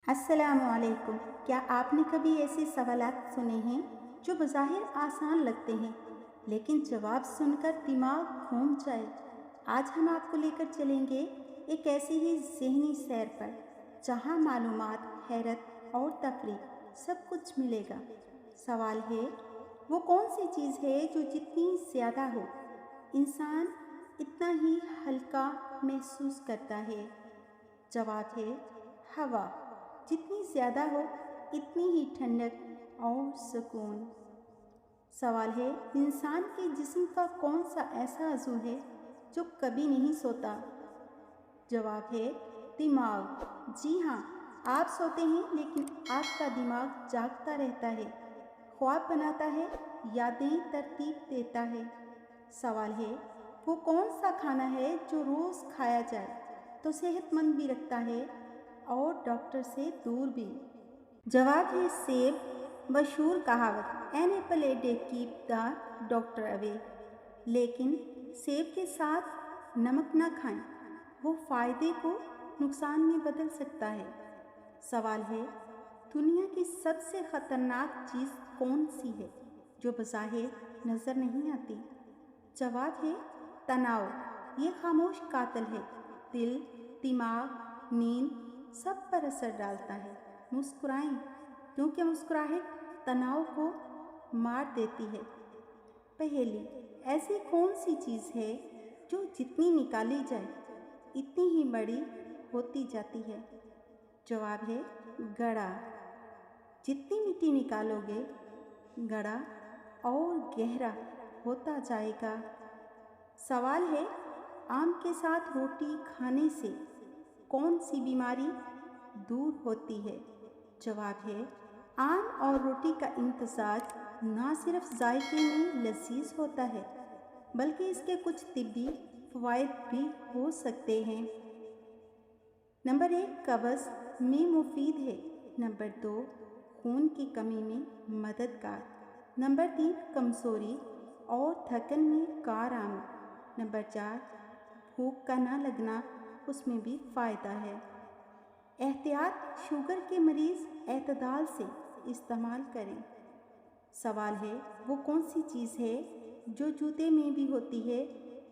अस्सलामुअलैकुम। क्या आपने कभी ऐसे सवालात सुने हैं जो बज़ाहिर आसान लगते हैं लेकिन जवाब सुनकर दिमाग घूम जाए? आज हम आपको लेकर चलेंगे एक ऐसी ही ज़हनी सैर पर जहां मालूमात, हैरत और तफरीक सब कुछ मिलेगा। सवाल है, वो कौन सी चीज़ है जो जितनी ज़्यादा हो इंसान इतना ही हल्का महसूस करता है? जवाब है हवा। जितनी ज़्यादा हो इतनी ही ठंडक और सुकून। सवाल है, इंसान के जिस्म का कौन सा ऐसा अज़ू है जो कभी नहीं सोता? जवाब है दिमाग। जी हाँ, आप सोते हैं लेकिन आपका दिमाग जागता रहता है, ख्वाब बनाता है, यादें तरतीब देता है। सवाल है, वो कौन सा खाना है जो रोज़ खाया जाए तो सेहतमंद भी रखता है और डॉक्टर से दूर भी? जवाब है सेब। मशहूर कहावत an apple a day keep the doctor away. लेकिन सेब के साथ नमक ना खाएं, वो फ़ायदे को नुकसान में बदल सकता है। सवाल है, दुनिया की सबसे ख़तरनाक चीज़ कौन सी है जो बज़ाहिर नज़र नहीं आती? जवाब है तनाव। ये खामोश कातिल है, दिल, दिमाग, नींद सब पर असर डालता है। मुस्कुराएं, क्योंकि मुस्कुराहट तनाव को मार देती है। पहेली, ऐसी कौन सी चीज़ है जो जितनी निकाली जाए इतनी ही बड़ी होती जाती है? जवाब है घड़ा। जितनी मिट्टी निकालोगे घड़ा और गहरा होता जाएगा। सवाल है, आम के साथ रोटी खाने से कौन सी बीमारी दूर होती है? जवाब है आम और रोटी का इम्तिज़ाज ना सिर्फ जायके में लजीज होता है बल्कि इसके कुछ तिब्बी फ़वाइद भी हो सकते हैं। नंबर 1 कब्ज़ में मुफीद है। नंबर 2 खून की कमी में मददगार। नंबर 3 कमज़ोरी और थकन में कारआमद। नंबर 4 भूख का ना लगना, उसमें भी फ़ायदा है। एहतियात, शुगर के मरीज़ एतदाल से इस्तेमाल करें। सवाल है, वो कौन सी चीज़ है जो जूते में भी होती है,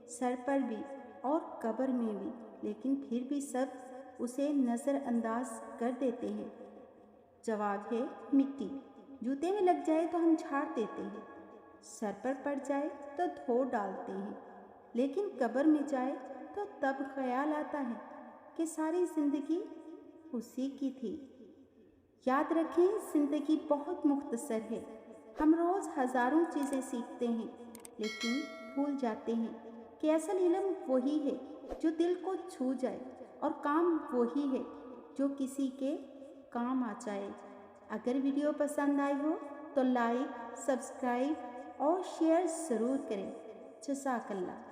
सर पर भी और कब्र में भी, लेकिन फिर भी सब उसे नज़रअंदाज कर देते हैं? जवाब है मिट्टी। जूते में लग जाए तो हम झाड़ देते हैं, सर पर पड़ जाए तो धो डालते हैं, लेकिन कब्र में जाए तो तब ख्याल आता है कि सारी ज़िंदगी उसी की थी। याद रखें, ज़िंदगी बहुत मुख्तसर है। हम रोज़ हज़ारों चीज़ें सीखते हैं लेकिन भूल जाते हैं कि असल इल्म वही है जो दिल को छू जाए और काम वही है जो किसी के काम आ जाए। अगर वीडियो पसंद आई हो तो लाइक, सब्सक्राइब और शेयर ज़रूर करें। जज़ाकल्लाह।